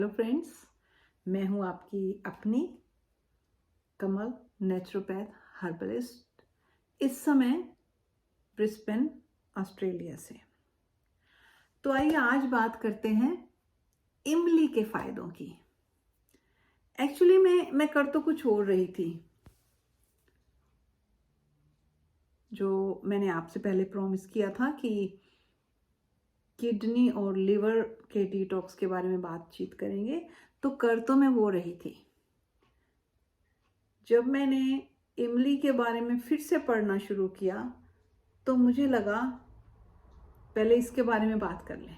Hello friends, मैं हूं आपकी अपनी कमल नेचुरोपैथ हर्बलिस्ट। इस समय ब्रिस्बेन ऑस्ट्रेलिया से। तो आइए आज बात करते हैं इमली के फायदों की। एक्चुअली मैं कर तो कुछ और रही थी, जो मैंने आपसे पहले प्रॉमिस किया था कि किडनी और लिवर के डिटॉक्स के बारे में बातचीत करेंगे। तो कर तो मैं वो रही थी। जब मैंने इमली के बारे में फिर से पढ़ना शुरू किया तो मुझे लगा पहले इसके बारे में बात कर लें।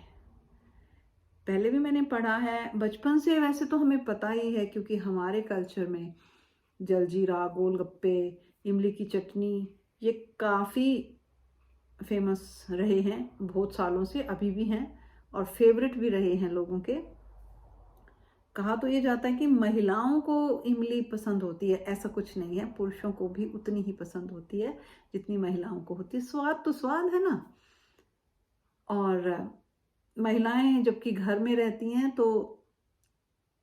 पहले भी मैंने पढ़ा है, बचपन से वैसे तो हमें पता ही है, क्योंकि हमारे कल्चर में जलजीरा, गोलगप्पे, इमली की चटनी ये काफ़ी फेमस रहे हैं बहुत सालों से, अभी भी हैं और फेवरेट भी रहे हैं लोगों के। कहा तो ये जाता है कि महिलाओं को इमली पसंद होती है, ऐसा कुछ नहीं है, पुरुषों को भी उतनी ही पसंद होती है जितनी महिलाओं को होती है। स्वाद तो स्वाद है ना। और महिलाएं जबकि घर में रहती हैं तो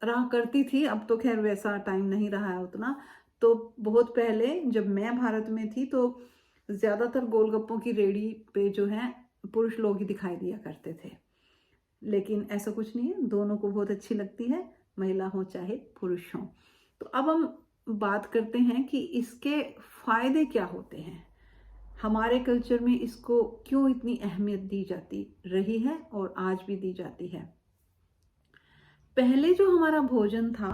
रहा करती थी, अब तो खैर वैसा टाइम नहीं रहा है उतना। तो बहुत पहले जब मैं भारत में थी तो ज़्यादातर गोलगप्पों की रेडी पे जो है पुरुष लोग ही दिखाई दिया करते थे, लेकिन ऐसा कुछ नहीं है, दोनों को बहुत अच्छी लगती है, महिला हो चाहे पुरुष हो। तो अब हम बात करते हैं कि इसके फायदे क्या होते हैं। हमारे कल्चर में इसको क्यों इतनी अहमियत दी जाती रही है और आज भी दी जाती है। पहले जो हमारा भोजन था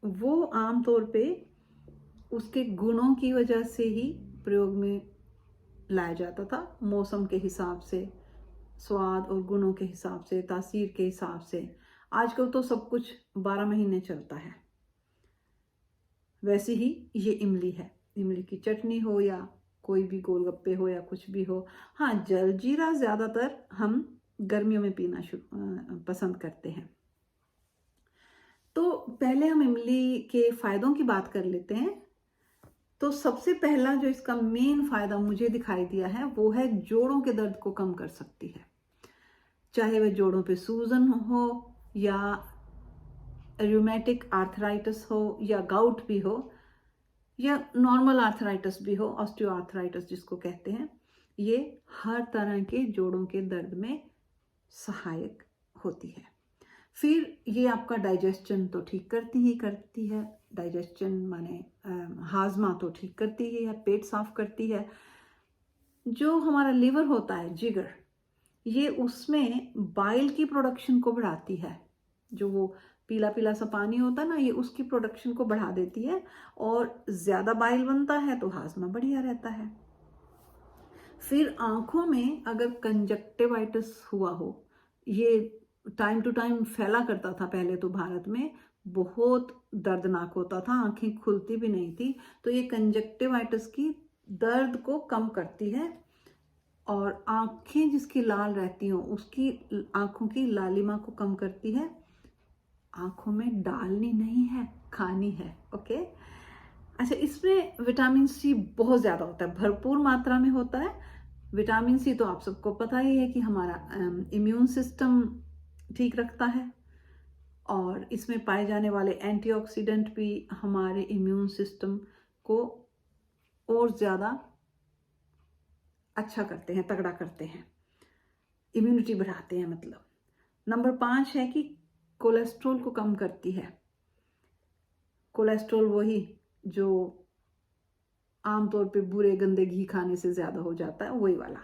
वो आमतौर पे उसके गुणों की वजह से ही प्रयोग में लाया जाता था, मौसम के हिसाब से, स्वाद और गुणों के हिसाब से, तासीर के हिसाब से। आजकल तो सब कुछ 12 महीने चलता है। वैसे ही ये इमली है, इमली की चटनी हो या कोई भी गोलगप्पे हो या कुछ भी हो। हाँ, जलजीरा ज़्यादातर हम गर्मियों में पीना पसंद करते हैं। तो पहले हम इमली के फायदों की बात कर लेते हैं। तो सबसे पहला जो इसका मेन फायदा मुझे दिखाई दिया है वो है जोड़ों के दर्द को कम कर सकती है। चाहे वह जोड़ों पे सूजन हो या रूमेटिक आर्थराइटिस हो या गाउट भी हो या नॉर्मल आर्थराइटिस भी हो, ऑस्टियो आर्थराइटिस जिसको कहते हैं, ये हर तरह के जोड़ों के दर्द में सहायक होती है। फिर ये आपका डाइजेशन तो ठीक करती ही करती है। डाइजेशन माने हाजमा तो ठीक करती ही है, पेट साफ करती है। जो हमारा लिवर होता है, जिगर, ये उसमें बाइल की प्रोडक्शन को बढ़ाती है। जो वो पीला पीला सा पानी होता है ना, ये उसकी प्रोडक्शन को बढ़ा देती है और ज़्यादा बाइल बनता है तो हाजमा बढ़िया रहता है। फिर आँखों में अगर कंजक्टिवाइटिस हुआ हो, ये टाइम टू टाइम फैला करता था पहले तो भारत में, बहुत दर्दनाक होता था, आंखें खुलती भी नहीं थी। तो ये कंजक्टिवाइटिस की दर्द को कम करती है और आंखें जिसकी लाल रहती हो उसकी आंखों की लालिमा को कम करती है। आंखों में डालनी नहीं है, खानी है। ओके। अच्छा, इसमें विटामिन सी बहुत ज़्यादा होता है, भरपूर मात्रा में होता है। विटामिन सी तो आप सबको पता ही है कि हमारा इम्यून सिस्टम ठीक रखता है और इसमें पाए जाने वाले एंटीऑक्सीडेंट भी हमारे इम्यून सिस्टम को और ज़्यादा अच्छा करते हैं, तगड़ा करते हैं, इम्यूनिटी बढ़ाते हैं मतलब। नंबर 5 है कि कोलेस्ट्रॉल को कम करती है। कोलेस्ट्रॉल वही जो आमतौर पे बुरे गंदे घी खाने से ज़्यादा हो जाता है, वही वाला,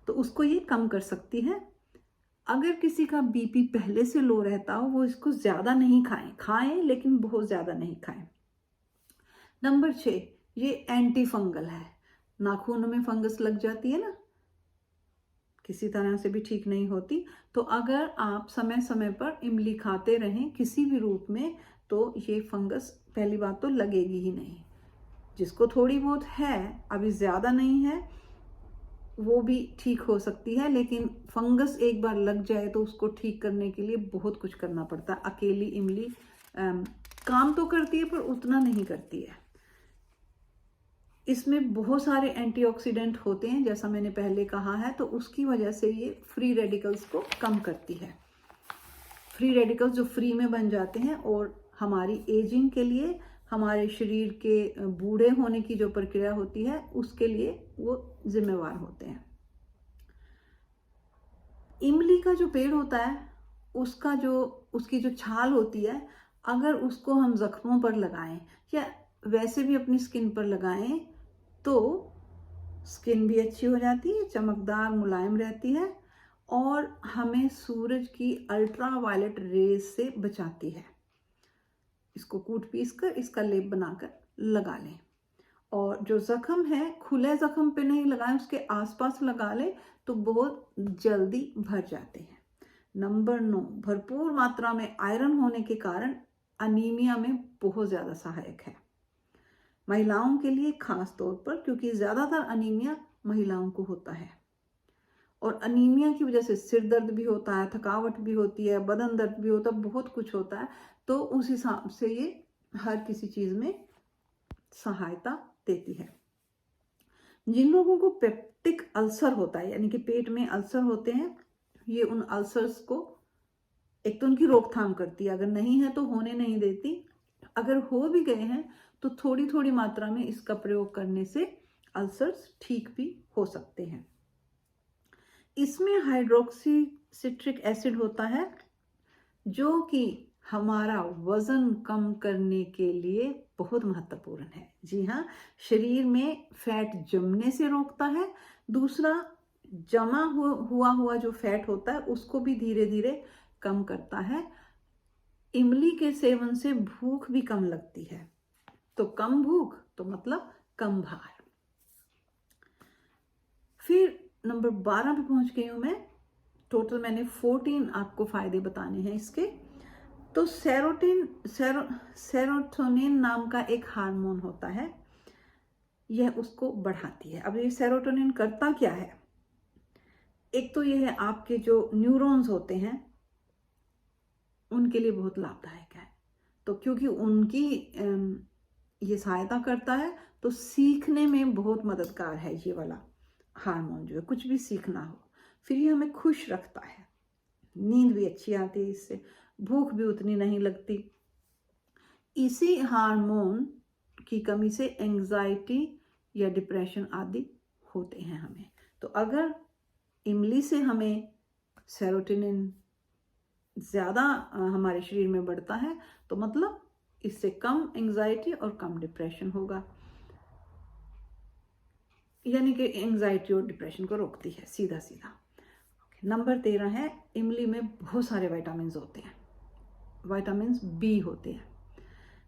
तो उसको ये कम कर सकती है। अगर किसी का बीपी पहले से लो रहता हो, वो इसको ज़्यादा नहीं खाएं लेकिन बहुत ज़्यादा नहीं खाएं। नंबर 6, ये एंटी फंगल है। नाखूनों में फंगस लग जाती है ना, किसी तरह से भी ठीक नहीं होती, तो अगर आप समय समय पर इमली खाते रहें किसी भी रूप में तो ये फंगस पहली बात तो लगेगी ही नहीं। जिसको थोड़ी बहुत है, अभी ज़्यादा नहीं है, वो भी ठीक हो सकती है, लेकिन फंगस एक बार लग जाए तो उसको ठीक करने के लिए बहुत कुछ करना पड़ता है। अकेली इमली काम तो करती है पर उतना नहीं करती है। इसमें बहुत सारे एंटीऑक्सीडेंट होते हैं, जैसा मैंने पहले कहा है, तो उसकी वजह से ये फ्री रेडिकल्स को कम करती है। फ्री रेडिकल्स जो फ्री में बन जाते हैं और हमारी एजिंग के लिए, हमारे शरीर के बूढ़े होने की जो प्रक्रिया होती है उसके लिए वो जिम्मेवार होते हैं। इमली का जो पेड़ होता है उसकी जो छाल होती है, अगर उसको हम जख्मों पर लगाएं या वैसे भी अपनी स्किन पर लगाएं तो स्किन भी अच्छी हो जाती है, चमकदार मुलायम रहती है और हमें सूरज की अल्ट्रा वायलेट रेज से बचाती है। इसको कूट पीस कर इसका लेप बनाकर लगा लें। और जो जख्म है खुले जख्म पे नहीं लगाएं, उसके आसपास लगा लें तो बहुत जल्दी भर जाते हैं। नंबर 9, भरपूर मात्रा में आयरन होने के कारण अनीमिया में बहुत ज़्यादा सहायक है, महिलाओं के लिए खास तौर पर, क्योंकि ज़्यादातर अनीमिया महिलाओं को होता है और अनीमिया की वजह से सिर दर्द भी होता है, थकावट भी होती है, बदन दर्द भी होता है, बहुत कुछ होता है। तो उस हिसाब से ये हर किसी चीज़ में सहायता देती है। जिन लोगों को पेप्टिक अल्सर होता है, यानी कि पेट में अल्सर होते हैं, ये उन अल्सर्स को एक तो उनकी रोकथाम करती है, अगर नहीं है तो होने नहीं देती, अगर हो भी गए हैं तो थोड़ी थोड़ी मात्रा में इसका प्रयोग करने से अल्सर्स ठीक भी हो सकते हैं। इसमें हाइड्रोक्सी सिट्रिक एसिड होता है जो कि हमारा वजन कम करने के लिए बहुत महत्वपूर्ण है। जी हाँ, शरीर में फैट जमने से रोकता है। दूसरा, जमा हुआ जो फैट होता है उसको भी धीरे धीरे कम करता है। इमली के सेवन से भूख भी कम लगती है, तो कम भूख तो मतलब कम भार। फिर नंबर 12 पे पहुंच गई हूं मैं। टोटल मैंने 14 आपको फायदे बताने हैं इसके। तो सेरोटोनिन नाम का एक हार्मोन होता है, यह उसको बढ़ाती है। अब ये सेरोटोनिन करता क्या है? एक तो यह है आपके जो न्यूरॉन्स होते हैं उनके लिए बहुत लाभदायक है, तो क्योंकि उनकी ये सहायता करता है तो सीखने में बहुत मददगार है ये वाला हार्मोन जो है, कुछ भी सीखना हो। फिर ये हमें खुश रखता है, नींद भी अच्छी आती है इससे, भूख भी उतनी नहीं लगती। इसी हार्मोन की कमी से एंजाइटी या डिप्रेशन आदि होते हैं हमें। तो अगर इमली से हमें सेरोटोनिन ज़्यादा हमारे शरीर में बढ़ता है तो मतलब इससे कम एंजाइटी और कम डिप्रेशन होगा, यानी कि एंजाइटी और डिप्रेशन को रोकती है सीधा सीधा। नंबर 13 है, इमली में बहुत सारे विटामिन होते हैं, विटामिन बी होते हैं,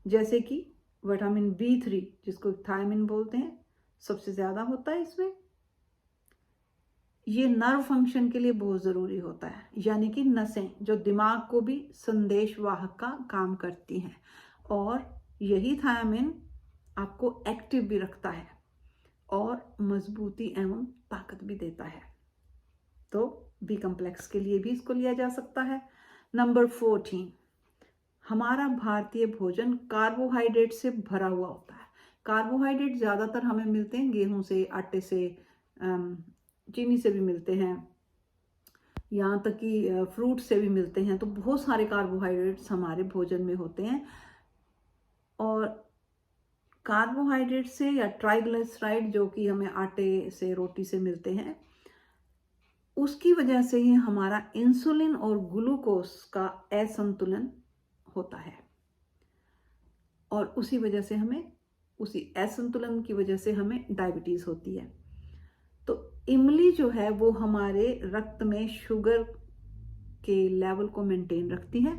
जैसे कि विटामिन B3 जिसको थायमिन बोलते हैं, सबसे ज़्यादा होता है इसमें। ये नर्व फंक्शन के लिए बहुत ज़रूरी होता है, यानी कि नसें जो दिमाग को भी संदेशवाहक का काम करती हैं, और यही थायमिन आपको एक्टिव भी रखता है और मजबूती एवं ताकत भी देता है। तो बी कॉम्प्लेक्स के लिए भी इसको लिया जा सकता है। नंबर 14, हमारा भारतीय भोजन कार्बोहाइड्रेट से भरा हुआ होता है। कार्बोहाइड्रेट ज़्यादातर हमें मिलते हैं गेहूं से, आटे से, चीनी से भी मिलते हैं, यहाँ तक कि फ्रूट से भी मिलते हैं। तो बहुत सारे कार्बोहाइड्रेट्स हमारे भोजन में होते हैं, और कार्बोहाइड्रेट से या ट्राइग्लिसराइड जो कि हमें आटे से, रोटी से मिलते हैं, उसकी वजह से ही हमारा इंसुलिन और ग्लूकोज का असंतुलन होता है, और उसी वजह से हमें, उसी असंतुलन की वजह से हमें डायबिटीज़ होती है। तो इमली जो है वो हमारे रक्त में शुगर के लेवल को मेंटेन रखती है।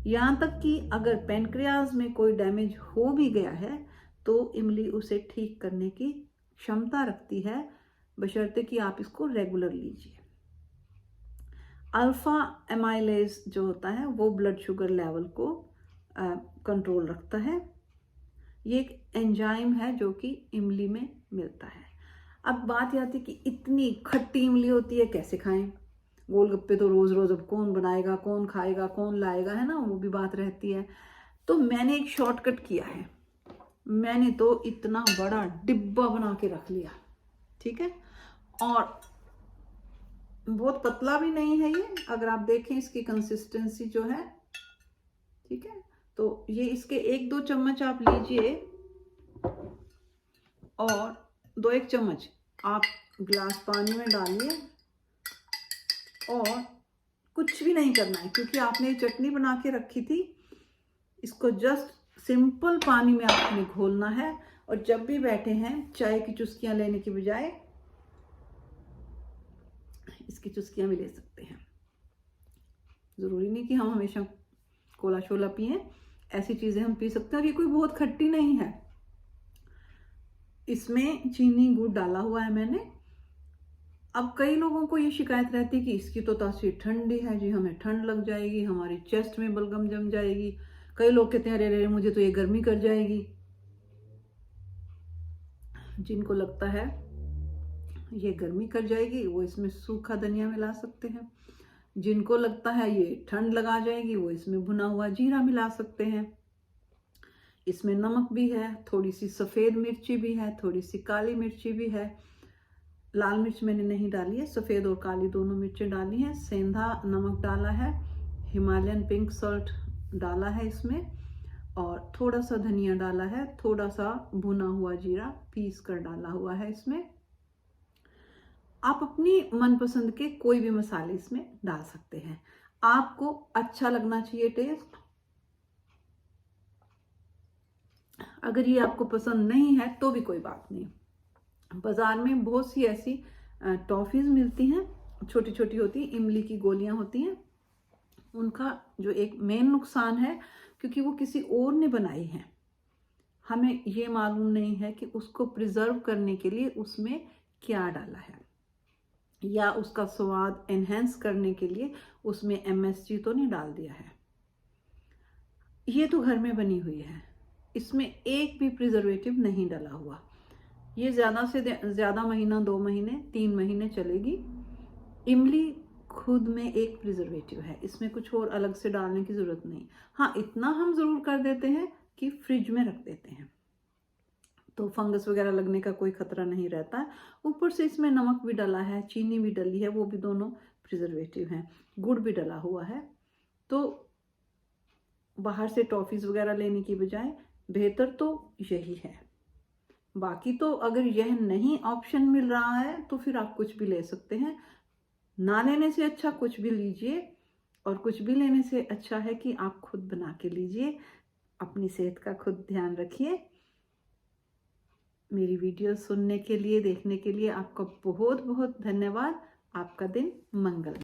यहाँ तक कि अगर पैनक्रियाज में कोई डैमेज हो भी गया है तो इमली उसे ठीक करने की क्षमता रखती है, बशर्ते कि आप इसको रेगुलर लीजिए। अल्फा एमाइलेज जो होता है वो ब्लड शुगर लेवल को कंट्रोल रखता है। ये एक एंजाइम है जो कि इमली में मिलता है। अब बात आती है कि इतनी खट्टी इमली होती है, कैसे खाएं? गोलगप्पे तो रोज रोज अब कौन बनाएगा, कौन खाएगा, कौन लाएगा, है ना, वो भी बात रहती है। तो मैंने एक शॉर्टकट किया है, मैंने तो इतना बड़ा डिब्बा बना के रख लिया, ठीक है, और बहुत पतला भी नहीं है ये, अगर आप देखें इसकी कंसिस्टेंसी जो है, ठीक है। तो ये इसके 1-2 चम्मच आप लीजिए और 2-1 चम्मच आप गिलास पानी में डालिए और कुछ भी नहीं करना है, क्योंकि आपने चटनी बना के रखी थी। इसको जस्ट सिंपल पानी में आपने घोलना है और जब भी बैठे हैं चाय की चुस्कियां लेने की बजाय इसकी चुस्कियां भी ले सकते हैं। ज़रूरी नहीं कि हम हमेशा कोला शोला पिए, ऐसी चीज़ें हम पी सकते हैं। और ये कोई बहुत खट्टी नहीं है, इसमें चीनी गुड़ डाला हुआ है मैंने। अब कई लोगों को ये शिकायत रहती है कि इसकी तो तासीर ठंडी है जी, हमें ठंड लग जाएगी, हमारी चेस्ट में बलगम जम जाएगी। कई लोग कहते हैं अरे अरे मुझे तो ये गर्मी कर जाएगी। जिनको लगता है ये गर्मी कर जाएगी वो इसमें सूखा धनिया मिला सकते हैं। जिनको लगता है ये ठंड लगा जाएगी वो इसमें भुना हुआ जीरा मिला सकते हैं। इसमें नमक भी है, थोड़ी सी सफ़ेद मिर्ची भी है, थोड़ी सी काली मिर्ची भी है। लाल मिर्च मैंने नहीं डाली है, सफ़ेद और काली दोनों मिर्चें डाली हैं। सेंधा नमक डाला है, हिमालयन पिंक सॉल्ट डाला है इसमें, और थोड़ा सा धनिया डाला है, थोड़ा सा भुना हुआ जीरा पीस कर डाला हुआ है इसमें। आप अपनी मनपसंद के कोई भी मसाले इसमें डाल सकते हैं। आपको अच्छा लगना चाहिए टेस्ट। अगर ये आपको पसंद नहीं है तो भी कोई बात नहीं। बाजार में बहुत सी ऐसी टॉफ़ीज़ मिलती हैं, छोटी छोटी होती हैं, इमली की गोलियां होती हैं। उनका जो एक मेन नुकसान है, क्योंकि वो किसी और ने बनाई हैं, हमें ये मालूम नहीं है कि उसको प्रिजर्व करने के लिए उसमें क्या डाला है, या उसका स्वाद एनहेंस करने के लिए उसमें MSG तो नहीं डाल दिया है। ये तो घर में बनी हुई है, इसमें एक भी प्रिजर्वेटिव नहीं डाला हुआ। ये ज़्यादा से ज़्यादा महीना, 2 महीने, 3 महीने चलेगी। इमली खुद में एक प्रिजर्वेटिव है, इसमें कुछ और अलग से डालने की ज़रूरत नहीं। हाँ, इतना हम ज़रूर कर देते हैं कि फ्रिज में रख देते हैं तो फंगस वगैरह लगने का कोई खतरा नहीं रहता है। ऊपर से इसमें नमक भी डला है, चीनी भी डली है, वो भी दोनों प्रिजर्वेटिव हैं, गुड़ भी डला हुआ है। तो बाहर से टॉफ़ीज़ वगैरह लेने की बजाय बेहतर तो यही है। बाकी तो अगर यह नहीं ऑप्शन मिल रहा है तो फिर आप कुछ भी ले सकते हैं। ना लेने से अच्छा कुछ भी लीजिए, और कुछ भी लेने से अच्छा है कि आप खुद बना के लीजिए। अपनी सेहत का खुद ध्यान रखिए। मेरी वीडियो सुनने के लिए, देखने के लिए आपका बहुत बहुत धन्यवाद। आपका दिन मंगल।